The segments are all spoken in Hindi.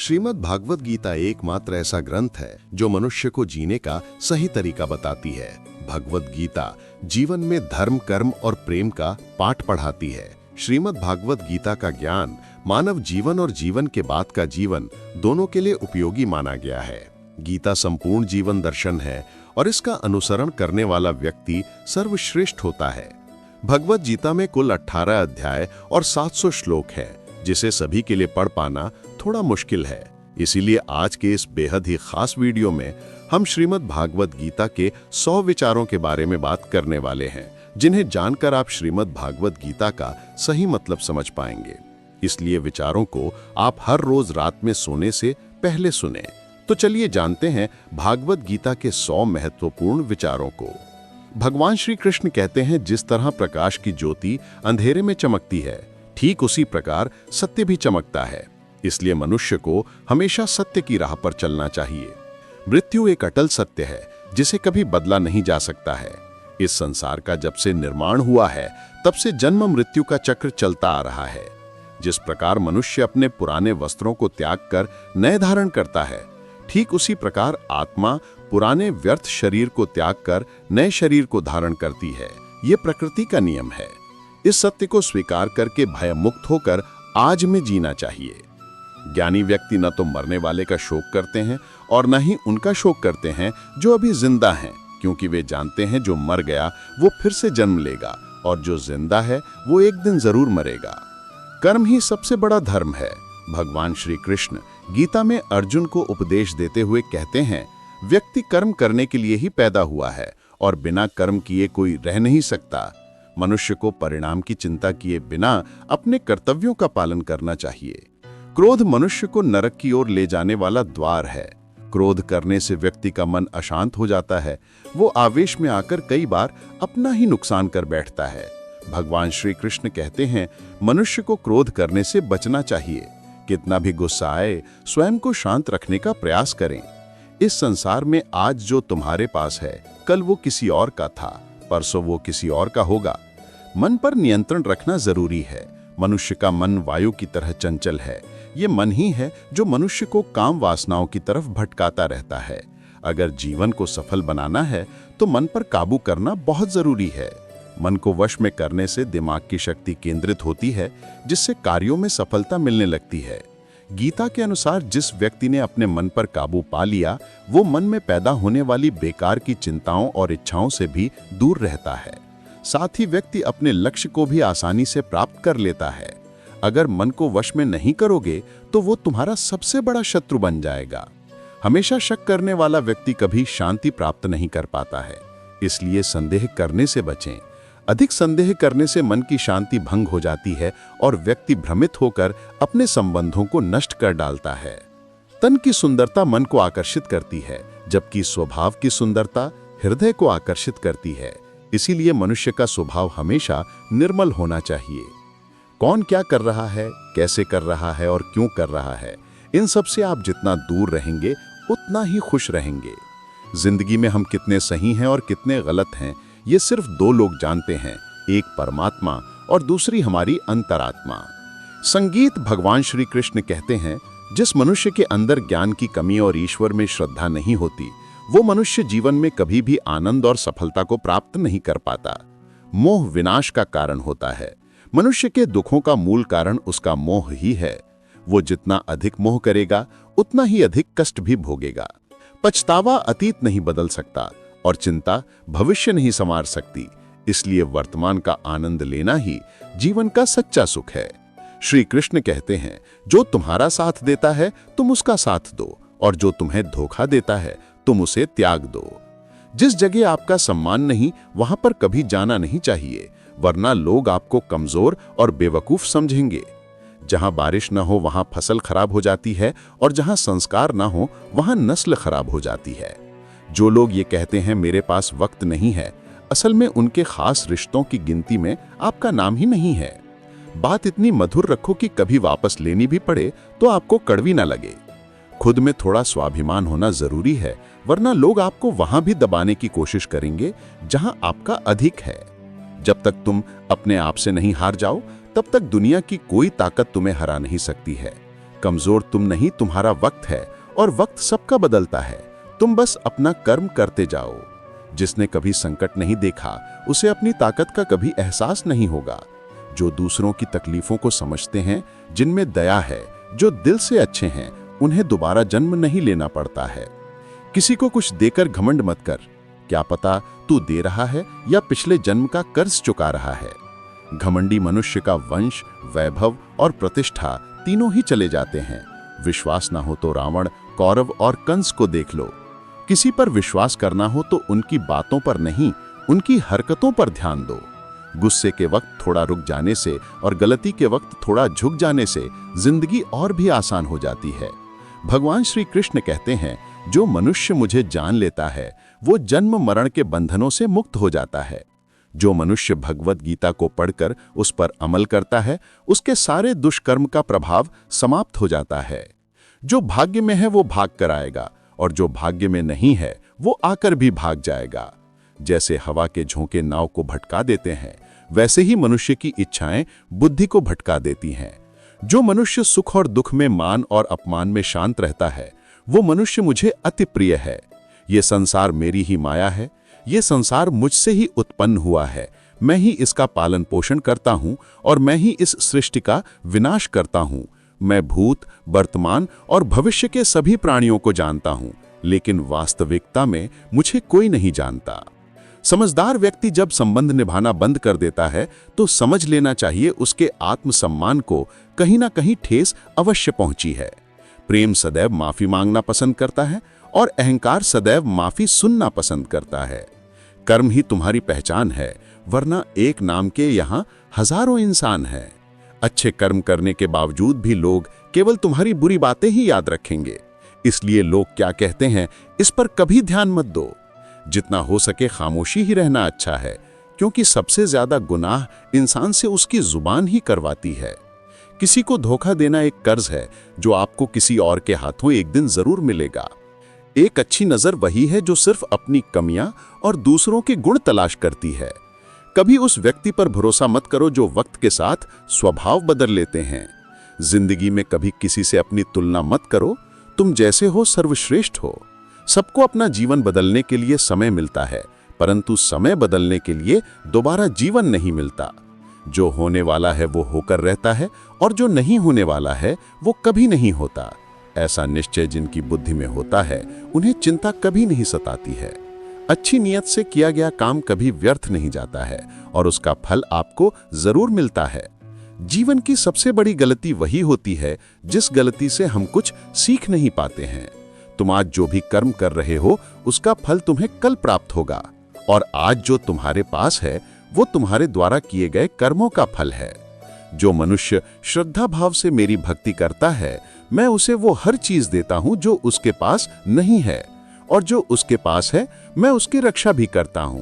श्रीमद् भागवत गीता एकमात्र ऐसा ग्रंथ है जो मनुष्य को जीने का सही तरीका बताती है। भगवत गीता जीवन में धर्म, कर्म और प्रेम का पाठ पढ़ाती है। श्रीमद् भागवत गीता का ज्ञान मानव जीवन और जीवन के बाद का जीवन दोनों के लिए उपयोगी माना गया है। गीता संपूर्ण जीवन दर्शन है और इसका अनुसरण करने वाला व्यक्ति सर्वश्रेष्ठ होता है। भगवत गीता में कुल 18 अध्याय और 700 श्लोक हैं, जिसे सभी के लिए पढ़ पाना थोड़ा मुश्किल है। इसीलिए आज के इस बेहद ही खास वीडियो में हम श्रीमद् भागवत गीता के 100 विचारों के बारे में बात करने वाले हैं, जिन्हें जानकर आप श्रीमद् भागवत गीता का सही मतलब समझ पाएंगे। इसलिए विचारों को आप हर रोज रात में सोने से पहले सुने। तो चलिए जानते हैं भागवत गीता के 100 महत्वपूर्ण विचारों को। भगवान श्री कृष्ण कहते हैं, जिस तरह प्रकाश की ज्योति अंधेरे में चमकती है, ठीक उसी प्रकार सत्य भी चमकता है। इसलिए मनुष्य को हमेशा सत्य की राह पर चलना चाहिए। मृत्यु एक अटल सत्य है जिसे कभी बदला नहीं जा सकता है। इस संसार का जब से निर्माण हुआ है, तब से जन्म मृत्यु का चक्र चलता आ रहा है। जिस प्रकार मनुष्य अपने पुराने वस्त्रों को त्याग कर नए धारण करता है, ठीक उसी प्रकार आत्मा पुराने व्यर्थ शरीर को त्याग कर नए शरीर को धारण करती है। ये प्रकृति का नियम है। इस सत्य को स्वीकार करके भय मुक्त होकर आज में जीना चाहिए। ज्ञानी व्यक्ति न तो मरने वाले का शोक करते हैं और न ही उनका शोक करते हैं जो अभी जिंदा हैं, क्योंकि वे जानते हैं जो मर गया वो फिर से जन्म लेगा और जो जिंदा है वो एक दिन जरूर मरेगा। कर्म ही सबसे बड़ा धर्म है। भगवान श्री कृष्ण गीता में अर्जुन को उपदेश देते हुए कहते हैं, व्यक्ति कर्म करने के लिए ही पैदा हुआ है और बिना कर्म किए कोई रह नहीं सकता। मनुष्य को परिणाम की चिंता किए बिना अपने कर्तव्यों का पालन करना चाहिए। क्रोध मनुष्य को नरक की ओर ले जाने वाला द्वार है। क्रोध करने से व्यक्ति का मन अशांत हो जाता है। वो आवेश में आकर कई बार अपना ही नुकसान कर बैठता है। भगवान श्री कृष्ण कहते हैं, मनुष्य को क्रोध करने से बचना चाहिए। कितना भी गुस्सा आए, स्वयं को शांत रखने का प्रयास करें। इस संसार में आज जो तुम्हारे पास है, कल वो किसी और का था, परसों वो किसी और का होगा। मन पर नियंत्रण रखना जरूरी है। मनुष्य का मन वायु की तरह चंचल है। ये मन ही है जो मनुष्य को काम वासनाओं की तरफ भटकाता रहता है। अगर जीवन को सफल बनाना है तो मन पर काबू करना बहुत जरूरी है। मन को वश में करने से दिमाग की शक्ति केंद्रित होती है, जिससे कार्यों में सफलता मिलने लगती है। गीता के अनुसार जिस व्यक्ति ने अपने मन पर काबू पा लिया, वो मन में पैदा होने वाली बेकार की चिंताओं और इच्छाओं से भी दूर रहता है। साथ ही व्यक्ति अपने लक्ष्य को भी आसानी से प्राप्त कर लेता है। अगर मन को वश में नहीं करोगे तो वो तुम्हारा सबसे बड़ा शत्रु बन जाएगा। हमेशा शक करने वाला व्यक्ति कभी शांति प्राप्त नहीं कर पाता है। इसलिए संदेह करने से बचें। अधिक संदेह करने से मन की शांति भंग हो जाती है और व्यक्ति भ्रमित होकर अपने संबंधों को नष्ट कर डालता है। तन की सुंदरता मन को आकर्षित करती है, जबकि स्वभाव की सुंदरता हृदय को आकर्षित करती है। इसीलिए मनुष्य का स्वभाव हमेशा निर्मल होना चाहिए। कौन क्या कर रहा है, कैसे कर रहा है और क्यों कर रहा है, इन सब से आप जितना दूर रहेंगे उतना ही खुश रहेंगे। जिंदगी में हम कितने सही हैं और कितने गलत हैं, ये सिर्फ 2 लोग जानते हैं, एक परमात्मा और दूसरी हमारी अंतरात्मा। संगीत भगवान श्री कृष्ण कहते हैं, जिस मनुष्य के अंदर ज्ञान की कमी और ईश्वर में श्रद्धा नहीं होती, वो मनुष्य जीवन में कभी भी आनंद और सफलता को प्राप्त नहीं कर पाता। मोह विनाश का कारण होता है। मनुष्य के दुखों का मूल कारण उसका मोह ही है। वो जितना अधिक मोह करेगा, उतना ही अधिक कष्ट भी भोगेगा। पछतावा अतीत नहीं बदल सकता और चिंता भविष्य नहीं संवार सकती। इसलिए वर्तमान का आनंद लेना ही जीवन का सच्चा सुख है। श्री कृष्ण कहते हैं, जो तुम्हारा साथ देता है तुम उसका साथ दो, और जो तुम्हें धोखा देता है तुम उसे त्याग दो। जिस जगह आपका सम्मान नहीं, वहां पर कभी जाना नहीं चाहिए, वरना लोग आपको कमजोर और बेवकूफ समझेंगे। जहां बारिश न हो वहां फसल खराब हो जाती है, और जहां संस्कार न हो वहां नस्ल खराब हो जाती है। जो लोग ये कहते हैं मेरे पास वक्त नहीं है, असल में उनके खास रिश्तों की गिनती में आपका नाम ही नहीं है। बात इतनी मधुर रखो कि कभी वापस लेनी भी पड़े तो आपको कड़वी ना लगे। खुद में थोड़ा स्वाभिमान होना जरूरी है, वरना लोग आपको वहां भी दबाने की कोशिश करेंगे जहां आपका अधिक है। जब तक तुम अपने आप से नहीं हार जाओ, तब तक दुनिया की कोई ताकत तुम्हें हरा नहीं सकती है। कमजोर तुम नहीं, तुम्हारा वक्त है, और वक्त सबका बदलता है। तुम बस अपना कर्म करते जाओ। जिसने कभी संकट नहीं देखा उसे अपनी ताकत का कभी एहसास नहीं होगा। जो दूसरों की तकलीफों को समझते हैं, जिनमें दया है, जो दिल से अच्छे हैं, उन्हें दोबारा जन्म नहीं लेना पड़ता है। किसी को कुछ देकर घमंड मत कर। क्या पता तू दे रहा है या पिछले जन्म का कर्ज चुका रहा है। घमंडी मनुष्य का वंश, वैभव और प्रतिष्ठा तीनों ही चले जाते हैं। विश्वास ना हो तो रावण, कौरव और कंस को देख लो। किसी पर विश्वास करना हो तो उनकी बातों पर नहीं, उनकी हरकतों पर ध्यान दो। गुस्से के वक्त थोड़ा रुक जाने से और गलती के वक्त थोड़ा झुक जाने से जिंदगी और भी आसान हो जाती है। भगवान श्री कृष्ण कहते हैं, जो मनुष्य मुझे जान लेता है वो जन्म मरण के बंधनों से मुक्त हो जाता है। जो मनुष्य भगवत गीता को पढ़कर उस पर अमल करता है, उसके सारे दुष्कर्म का प्रभाव समाप्त हो जाता है। जो भाग्य में है वो भाग कर आएगा, और जो भाग्य में नहीं है वो आकर भी भाग जाएगा। जैसे हवा के झोंके नाव को भटका देते हैं, वैसे ही मनुष्य की इच्छाएं बुद्धि को भटका देती हैं। जो मनुष्य सुख और दुख में, मान और अपमान में शांत रहता है, वो मनुष्य मुझे अति प्रिय है। ये संसार मेरी ही माया है। ये संसार मुझसे ही उत्पन्न हुआ है। मैं ही इसका पालन पोषण करता हूँ और मैं ही इस सृष्टि का विनाश करता हूँ। मैं भूत, वर्तमान और भविष्य के सभी प्राणियों को जानता हूँ, लेकिन वास्तविकता में मुझे कोई नहीं जानता। समझदार व्यक्ति जब संबंध निभाना बंद कर देता है तो समझ लेना चाहिए उसके आत्मसम्मान को कहीं ना कहीं ठेस अवश्य पहुंची है। प्रेम सदैव माफी मांगना पसंद करता है और अहंकार सदैव माफी सुनना पसंद करता है। कर्म ही तुम्हारी पहचान है, वरना एक नाम के यहाँ हजारों इंसान हैं। अच्छे कर्म करने के बावजूद भी लोग केवल तुम्हारी बुरी बातें ही याद रखेंगे। इसलिए लोग क्या कहते हैं इस पर कभी ध्यान मत दो। जितना हो सके खामोशी ही रहना अच्छा है, क्योंकि सबसे ज्यादा गुनाह इंसान से उसकी जुबान ही करवाती है। किसी को धोखा देना एक कर्ज है जो आपको किसी और के हाथों एक दिन जरूर मिलेगा। एक अच्छी नजर वही है जो सिर्फ अपनी कमियां और दूसरों के गुण तलाश करती है। कभी उस व्यक्ति पर भरोसा मत करो जो वक्त के साथ स्वभाव बदल लेते हैं। जिंदगी में कभी किसी से अपनी तुलना मत करो। तुम जैसे हो सर्वश्रेष्ठ हो। सबको अपना जीवन बदलने के लिए समय मिलता है, परंतु समय बदलने के लिए दोबारा जीवन नहीं मिलता। जो होने वाला है वो होकर रहता है, और जो नहीं होने वाला है वो कभी नहीं होता। ऐसा निश्चय जिनकी बुद्धि में होता है, उन्हें चिंता कभी नहीं सताती है। अच्छी नीयत से किया गया काम कभी व्यर्थ नहीं जाता है, और उसका फल आपको जरूर मिलता है। जीवन की सबसे बड़ी गलती वही होती है जिस गलती से हम कुछ सीख नहीं पाते हैं। तुम आज जो भी कर्म कर रहे हो उसका फल तुम्हें कल प्राप्त होगा, और आज जो तुम्हारे पास है वो तुम्हारे द्वारा किए गए कर्मों का फल है। जो मनुष्य श्रद्धा भाव से मेरी भक्ति करता है, मैं उसे वो हर चीज देता हूं जो उसके पास नहीं है, और जो उसके पास है मैं उसकी रक्षा भी करता हूं।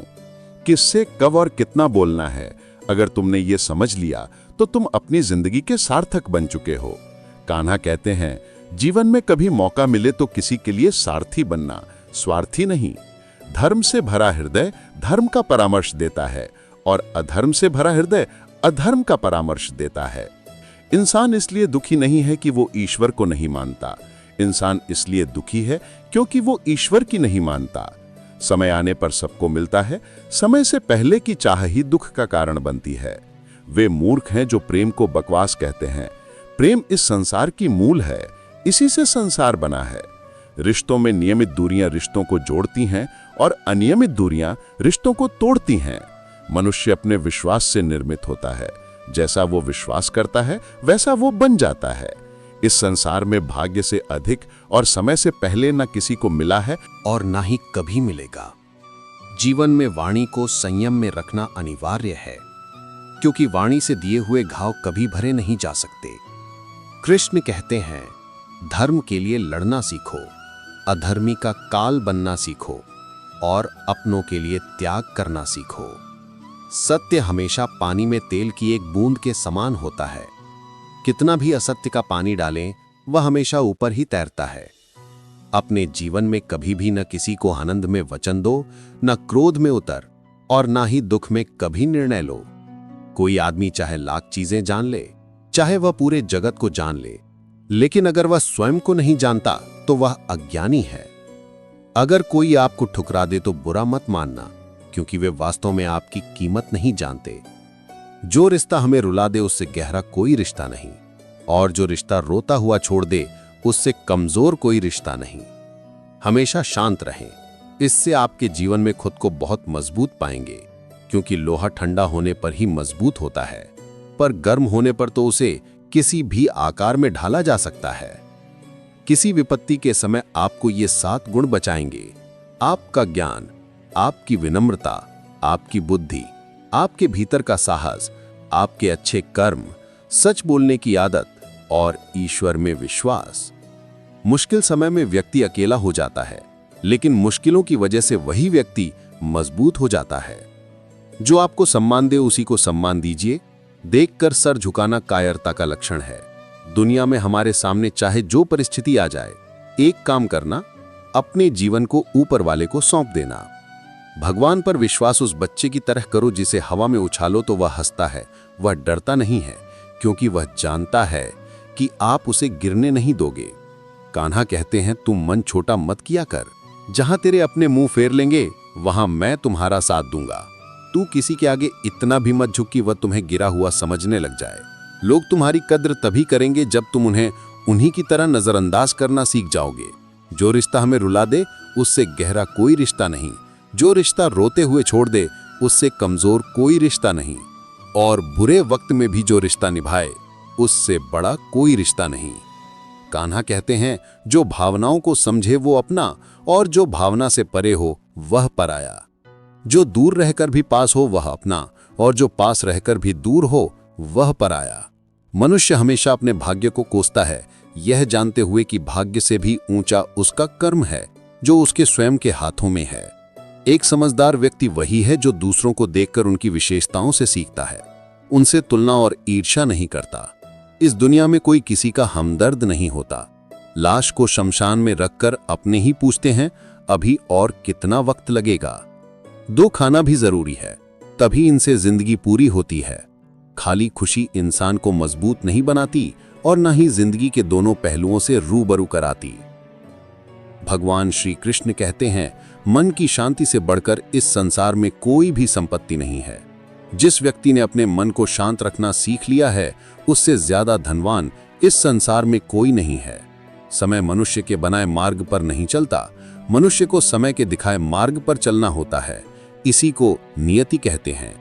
किससे कब और कितना बोलना है, अगर तुमने ये समझ लिया तो तुम अपनी जिंदगी के सार्थक बन चुके हो। कान्हा कहते हैं, जीवन में कभी मौका मिले तो किसी के लिए सारथी बनना, स्वार्थी नहीं। धर्म से भरा हृदय धर्म का परामर्श देता है, और अधर्म से भरा हृदय अधर्म का परामर्श देता है। इंसान इसलिए दुखी नहीं है कि वो ईश्वर को नहीं मानता। इंसान इसलिए दुखी है क्योंकि वो ईश्वर की नहीं मानता। समय आने पर सबको मिलता है, समय से पहले की चाह ही दुख का कारण बनती है। वे मूर्ख हैं जो प्रेम को बकवास कहते हैं। प्रेम इस संसार की मूल है, इसी से संसार बना है। रिश्तों में नियमित दूरियां रिश्तों को जोड़ती हैं और अनियमित दूरियां रिश्तों को तोड़ती हैं। मनुष्य अपने विश्वास से निर्मित होता है। जैसा वो विश्वास करता है वैसा वो बन जाता है। इस संसार में भाग्य से अधिक और समय से पहले न किसी को मिला है और ना ही कभी मिलेगा। जीवन में वाणी को संयम में रखना अनिवार्य है, क्योंकि वाणी से दिए हुए घाव कभी भरे नहीं जा सकते। कृष्ण कहते हैं, धर्म के लिए लड़ना सीखो, अधर्मी का काल बनना सीखो, और अपनों के लिए त्याग करना सीखो। सत्य हमेशा पानी में तेल की एक बूंद के समान होता है। कितना भी असत्य का पानी डालें, वह हमेशा ऊपर ही तैरता है। अपने जीवन में कभी भी न किसी को आनंद में वचन दो, न क्रोध में उतर, और ना ही दुख में कभी निर्णय लो। कोई आदमी चाहे लाख चीजें जान ले, चाहे वह पूरे जगत को जान ले, लेकिन अगर वह स्वयं को नहीं जानता तो वह अज्ञानी है। अगर कोई आपको ठुकरा दे तो बुरा मत मानना, क्योंकि वे वास्तव में आपकी कीमत नहीं जानते। जो रिश्ता हमें रुला दे उससे गहरा कोई रिश्ता नहीं, और जो रिश्ता रोता हुआ छोड़ दे उससे कमजोर कोई रिश्ता नहीं। हमेशा शांत रहें, इससे आपके जीवन में खुद को बहुत मजबूत पाएंगे, क्योंकि लोहा ठंडा होने पर ही मजबूत होता है, पर गर्म होने पर तो उसे किसी भी आकार में ढाला जा सकता है। किसी विपत्ति के समय आपको ये 7 गुण बचाएंगे: आपका ज्ञान, आपकी विनम्रता, आपकी बुद्धि, आपके भीतर का साहस, आपके अच्छे कर्म, सच बोलने की आदत और ईश्वर में विश्वास। मुश्किल समय में व्यक्ति अकेला हो जाता है, लेकिन मुश्किलों की वजह से वही व्यक्ति मजबूत हो जाता है। जो आपको सम्मान दे उसी को सम्मान दीजिए। देखकर सर झुकाना कायरता का लक्षण है। दुनिया में हमारे सामने चाहे जो परिस्थिति आ जाए, एक काम करना, अपने जीवन को ऊपर वाले को सौंप देना। भगवान पर विश्वास उस बच्चे की तरह करो जिसे हवा में उछालो तो वह हंसता है, वह डरता नहीं है, क्योंकि वह जानता है कि आप उसे गिरने नहीं दोगे। कान्हा कहते हैं, तुम मन छोटा मत किया कर, जहां तेरे अपने मुंह फेर लेंगे वहां मैं तुम्हारा साथ दूंगा। तू किसी के आगे इतना भी मत झुक कि वह तुम्हें गिरा हुआ समझने लग जाए। लोग तुम्हारी कद्र तभी करेंगे जब तुम उन्हें उन्हीं की तरह नजरअंदाज करना सीख जाओगे। जो रिश्ता हमें रुला दे उससे गहरा कोई रिश्ता नहीं, जो रिश्ता रोते हुए छोड़ दे उससे कमजोर कोई रिश्ता नहीं, और बुरे वक्त में भी जो रिश्ता निभाए उससे बड़ा कोई रिश्ता नहीं। कान्हा कहते हैं, जो भावनाओं को समझे वो अपना, और जो भावना से परे हो वह पराया। जो दूर रहकर भी पास हो वह अपना, और जो पास रहकर भी दूर हो वह पराया। मनुष्य हमेशा अपने भाग्य को कोसता है, यह जानते हुए कि भाग्य से भी ऊंचा उसका कर्म है जो उसके स्वयं के हाथों में है। एक समझदार व्यक्ति वही है जो दूसरों को देखकर उनकी विशेषताओं से सीखता है, उनसे तुलना और ईर्ष्या नहीं करता। इस दुनिया में कोई किसी का हमदर्द नहीं होता। लाश को शमशान में रखकर अपने ही पूछते हैं, अभी और कितना वक्त लगेगा। दो खाना भी जरूरी है, तभी इनसे जिंदगी पूरी होती है। खाली खुशी इंसान को मजबूत नहीं बनाती और न ही जिंदगी के दोनों पहलुओं से रूबरू कराती। भगवान श्री कृष्ण कहते हैं, मन की शांति से बढ़कर इस संसार में कोई भी संपत्ति नहीं है। जिस व्यक्ति ने अपने मन को शांत रखना सीख लिया है, उससे ज्यादा धनवान इस संसार में कोई नहीं है। समय मनुष्य के बनाए मार्ग पर नहीं चलता, मनुष्य को समय के दिखाए मार्ग पर चलना होता है। इसी को नियति कहते हैं।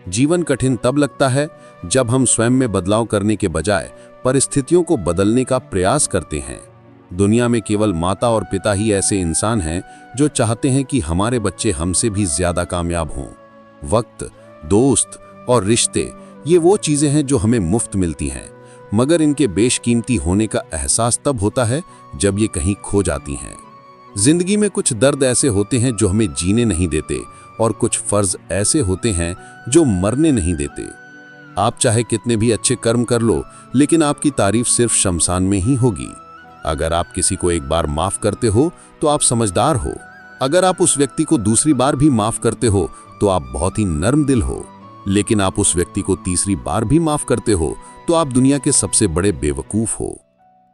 जीवन कठिन तब लगता है जब हम स्वयं में बदलाव करने के बजाय परिस्थितियों को बदलने का प्रयास करते हैं। दुनिया में केवल माता और पिता ही ऐसे इंसान हैं जो चाहते हैं कि हमारे बच्चे हमसे भी ज्यादा कामयाब हों। वक्त, दोस्त और रिश्ते, ये वो चीजें हैं जो हमें मुफ्त मिलती हैं, मगर इनके बेशकीमती होने का एहसास तब होता है जब ये कहीं खो जाती हैं। जिंदगी में कुछ दर्द ऐसे होते हैं जो हमें जीने नहीं देते, और कुछ फर्ज ऐसे होते हैं जो मरने नहीं देते। आप चाहे कितने भी अच्छे कर्म कर लो, लेकिन आपकी तारीफ सिर्फ शमशान में ही होगी। अगर आप किसी को एक बार माफ करते हो तो आप समझदार हो। अगर आप उस व्यक्ति को दूसरी बार भी माफ करते हो तो आप बहुत ही नर्म दिल हो। लेकिन आप उस व्यक्ति को तीसरी बार भी माफ करते हो तो आप दुनिया के सबसे बड़े बेवकूफ हो।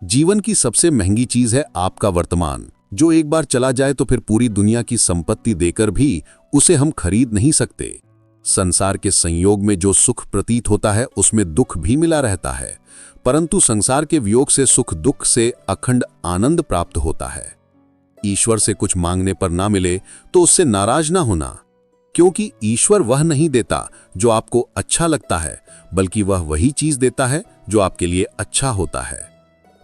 जीवन की सबसे महंगी चीज है आपका वर्तमान, जो एक बार चला जाए तो फिर पूरी दुनिया की संपत्ति देकर भी उसे हम खरीद नहीं सकते। संसार के संयोग में जो सुख प्रतीत होता है उसमें दुख भी मिला रहता है, परंतु संसार के वियोग से सुख दुख से अखंड आनंद प्राप्त होता है। ईश्वर से कुछ मांगने पर ना मिले तो उससे नाराज ना होना, क्योंकि ईश्वर वह नहीं देता जो आपको अच्छा लगता है, बल्कि वह वही चीज देता है जो आपके लिए अच्छा होता है।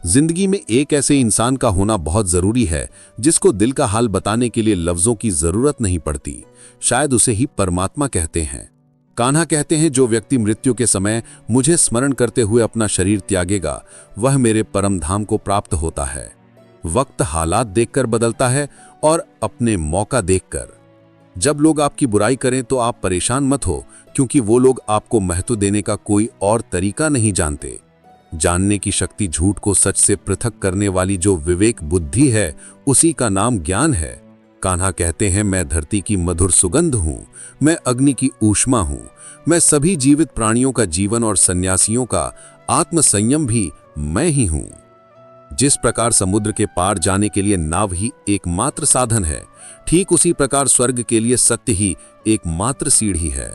जिंदगी में एक ऐसे इंसान का होना बहुत जरूरी है जिसको दिल का हाल बताने के लिए लफ्जों की जरूरत नहीं पड़ती। शायद उसे ही परमात्मा कहते हैं। कान्हा कहते हैं, जो व्यक्ति मृत्यु के समय मुझे स्मरण करते हुए अपना शरीर त्यागेगा, वह मेरे परम धाम को प्राप्त होता है। वक्त हालात देखकर बदलता है और अपने मौका देखकर। जब लोग आपकी बुराई करें तो आप परेशान मत हो, क्योंकि वो लोग आपको महत्व देने का कोई और तरीका नहीं जानते। जानने की शक्ति झूठ को सच से पृथक करने वाली जो विवेक बुद्धि है, उसी का नाम ज्ञान है। कान्हा कहते हैं, मैं धरती की मधुर सुगंध हूं, मैं अग्नि की ऊष्मा हूं, मैं सभी जीवित प्राणियों का जीवन और सन्यासियों का आत्म संयम भी मैं ही हूं। जिस प्रकार समुद्र के पार जाने के लिए नाव ही एकमात्र साधन है, ठीक उसी प्रकार स्वर्ग के लिए सत्य ही एकमात्र सीढ़ी है।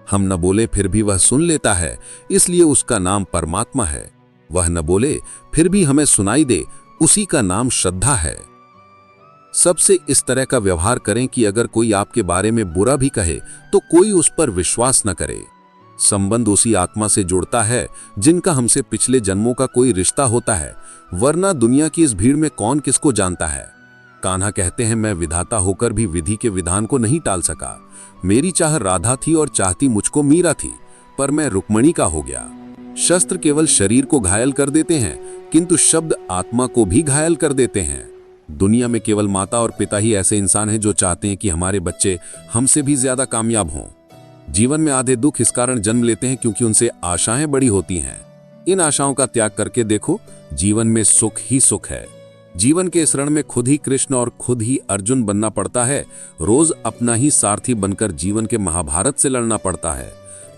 हम न बोले फिर भी वह सुन लेता है, इसलिए उसका नाम परमात्मा है। वह न बोले फिर भी हमें सुनाई दे, उसी का नाम श्रद्धा है। सबसे इस तरह का व्यवहार करें कि अगर कोई आपके बारे में बुरा भी कहे तो कोई उस पर विश्वास न करे। संबंध उसी आत्मा से जुड़ता है जिनका हमसे पिछले जन्मों का कोई रिश्ता होता है, वरना दुनिया की इस भीड़ में कौन किसको जानता है। कान्हा कहते हैं, मैं विधाता होकर भी विधि के विधान को नहीं टाल सका। मेरी चाह राधा थी और चाहती मुझको मीरा थी, पर मैं रुक्मणी का हो गया। शस्त्र केवल शरीर को घायल कर देते हैं, किंतु शब्द आत्मा को भी घायल कर देते हैं। दुनिया में केवल माता और पिता ही ऐसे इंसान हैं जो चाहते हैं कि हमारे बच्चे हमसे भी ज्यादा कामयाब हों। जीवन में आधे दुख इस कारण जन्म लेते हैं क्योंकि उनसे आशाएं बड़ी होती हैं। इन आशाओं का त्याग करके देखो, जीवन में सुख ही सुख है। जीवन के इस रण में खुद ही कृष्ण और खुद ही अर्जुन बनना पड़ता है। रोज अपना ही सारथी बनकर जीवन के महाभारत से लड़ना पड़ता है।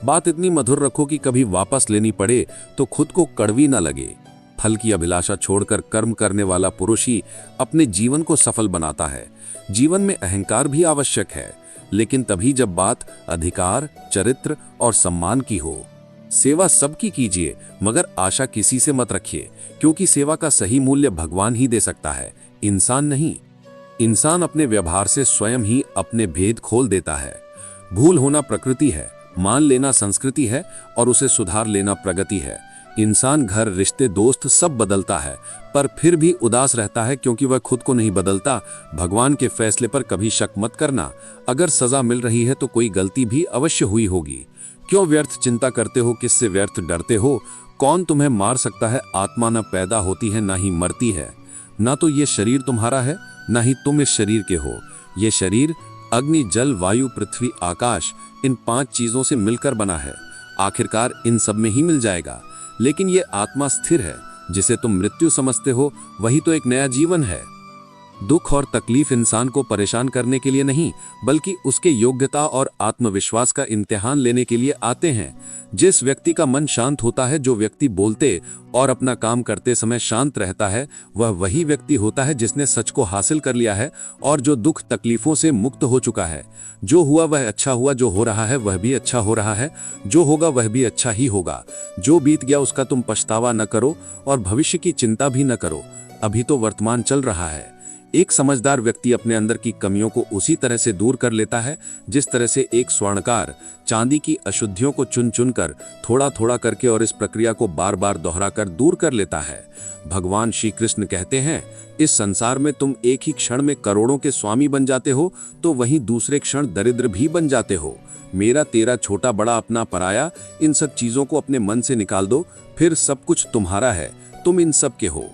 बात इतनी मधुर रखो कि कभी वापस लेनी पड़े तो खुद को कड़वी ना लगे। फल की अभिलाषा छोड़कर कर्म करने वाला पुरुष ही अपने जीवन को सफल बनाता है। जीवन में अहंकार भी आवश्यक है, लेकिन तभी जब बात अधिकार, चरित्र और सम्मान की हो। सेवा सबकी कीजिए, मगर आशा किसी से मत रखिए, क्योंकि सेवा का सही मूल्य भगवान ही दे सकता है, इंसान नहीं। इंसान अपने व्यवहार से स्वयं ही अपने भेद खोल देता है। भूल होना प्रकृति है, मान लेना संस्कृति है और उसे सुधार लेना प्रगति है। इंसान घर, रिश्ते, दोस्त सब बदलता है, पर फिर भी उदास रहता है क्योंकि वह खुद को नहीं बदलता। भगवान के फैसले पर कभी शक मत करना। अगर सजा मिल रही है तो कोई गलती भी अवश्य हुई होगी। क्यों व्यर्थ चिंता करते हो, किससे व्यर्थ डरते हो? कौन तुम्हें मार सकता है? आत्मा न पैदा होती है ना ही मरती है। ना तो ये शरीर तुम्हारा है, ना ही तुम इस शरीर के हो। ये शरीर अग्नि, जल, वायु, पृथ्वी, आकाश, इन 5 चीजों से मिलकर बना है। आखिरकार इन सब में ही मिल जाएगा। लेकिन ये आत्मा स्थिर है। जिसे तुम मृत्यु समझते हो वही तो एक नया जीवन है। दुख और तकलीफ इंसान को परेशान करने के लिए नहीं, बल्कि उसके योग्यता और आत्मविश्वास का इम्तिहान लेने के लिए आते हैं। जिस व्यक्ति का मन शांत होता है, जो व्यक्ति बोलते और अपना काम करते समय शांत रहता है, वह वही व्यक्ति होता है जिसने सच को हासिल कर लिया है और जो दुख तकलीफों से मुक्त हो चुका है। जो हुआ वह अच्छा हुआ, जो हो रहा है वह भी अच्छा हो रहा है, जो होगा वह भी अच्छा ही होगा। जो बीत गया उसका तुम पछतावा न करो और भविष्य की चिंता भी न करो। अभी तो वर्तमान चल रहा है। एक समझदार व्यक्ति अपने अंदर की कमियों को उसी तरह से दूर कर लेता है जिस तरह से एक स्वर्णकार चांदी की अशुद्धियों को चुन चुन कर थोड़ा थोड़ा करके और इस प्रक्रिया को बार बार दोहराकर दूर कर लेता है। भगवान श्री कृष्ण कहते हैं, इस संसार में तुम एक ही क्षण में करोड़ों के स्वामी बन जाते हो तो वहीं दूसरे क्षण दरिद्र भी बन जाते हो। मेरा, तेरा, छोटा बड़ा, अपना, पराया, इन सब चीजों को अपने मन से निकाल दो, फिर सब कुछ तुम्हारा है। तुम इन सब के हो।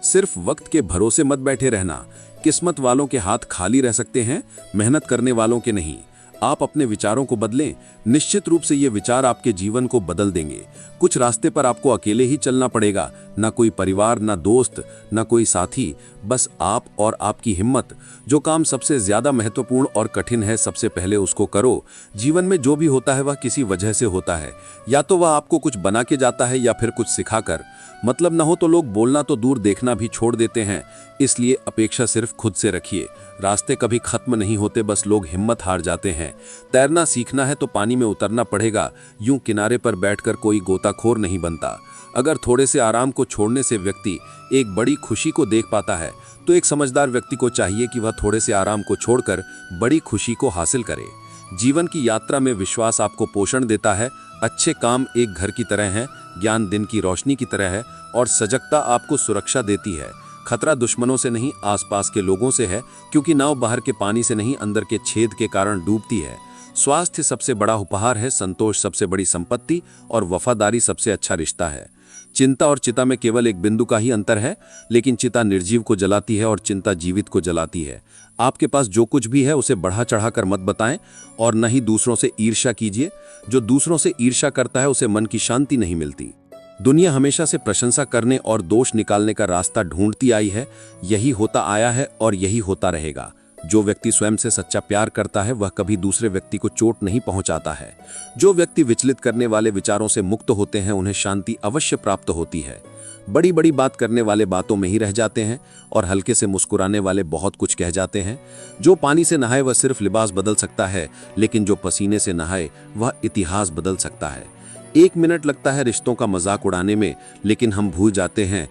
सिर्फ वक्त के भरोसे मत बैठे रहना। किस्मत वालों के हाथ खाली रह सकते हैं, मेहनत करने वालों के नहीं। आप अपने विचारों को बदलें। निश्चित रूप से ये विचार आपके जीवन को बदल देंगे। कुछ रास्ते पर आपको अकेले ही चलना पड़ेगा, ना कोई परिवार, ना दोस्त, ना कोई साथी, बस आप और आपकी हिम्मत। जो काम सबसे ज्यादा महत्वपूर्ण और कठिन है, सबसे पहले उसको करो। जीवन में जो भी होता है वह किसी वजह से होता है। या तो वह आपको कुछ बना के जाता है या फिर कुछ सिखाकर। मतलब ना हो तो लोग बोलना तो दूर, देखना भी छोड़ देते हैं। इसलिए अपेक्षा सिर्फ खुद से रखिए। रास्ते कभी खत्म नहीं होते, बस लोग हिम्मत हार जाते हैं। तैरना सीखना है तो पानी में उतरना पड़ेगा। यूं किनारे पर बैठकर कोई गोताखोर नहीं बनता। अगर थोड़े से आराम को छोड़ने से व्यक्ति एक बड़ी खुशी को देख पाता है, तो एक समझदार व्यक्ति को चाहिए कि वह थोड़े से आराम को छोड़कर बड़ी खुशी को हासिल करे। जीवन की यात्रा में विश्वास आपको पोषण देता है। अच्छे काम एक घर की तरह हैं, ज्ञान दिन की रोशनी की तरह है और सजगता आपको सुरक्षा देती है। खतरा दुश्मनों से नहीं, आसपास के लोगों से है, क्योंकि नाव बाहर के पानी से नहीं, अंदर के छेद के कारण डूबती है। स्वास्थ्य सबसे बड़ा उपहार है, संतोष सबसे बड़ी संपत्ति और वफादारी सबसे अच्छा रिश्ता है। चिंता और चिता में केवल एक बिंदु का ही अंतर है, लेकिन चिता निर्जीव को जलाती है और चिंता जीवित को जलाती है। आपके पास जो कुछ भी है उसे बढ़ा चढ़ाकर मत बताएं और न ही दूसरों से ईर्ष्या कीजिए। जो दूसरों से ईर्ष्या करता है उसे मन की शांति नहीं मिलती। दुनिया हमेशा से प्रशंसा करने और दोष निकालने का रास्ता ढूंढती आई है। यही होता आया है और यही होता रहेगा। जो व्यक्ति स्वयं से सच्चा प्यार करता है वह कभी दूसरे व्यक्ति को चोट नहीं पहुंचाता है। जो व्यक्ति विचलित करने वाले विचारों से मुक्त होते हैं उन्हें शांति अवश्य प्राप्त होती है। बड़ी बड़ी बात करने वाले बातों में ही रह जाते हैं और हल्के से मुस्कुराने वाले बहुत कुछ कह जाते हैं। जो पानी से नहाए वह सिर्फ लिबास बदल सकता है, लेकिन जो पसीने से नहाए वह इतिहास बदल सकता है। 1 मिनट लगता है रिश्तों का मजाक उड़ाने में, लेकिन हम भूल जाते हैं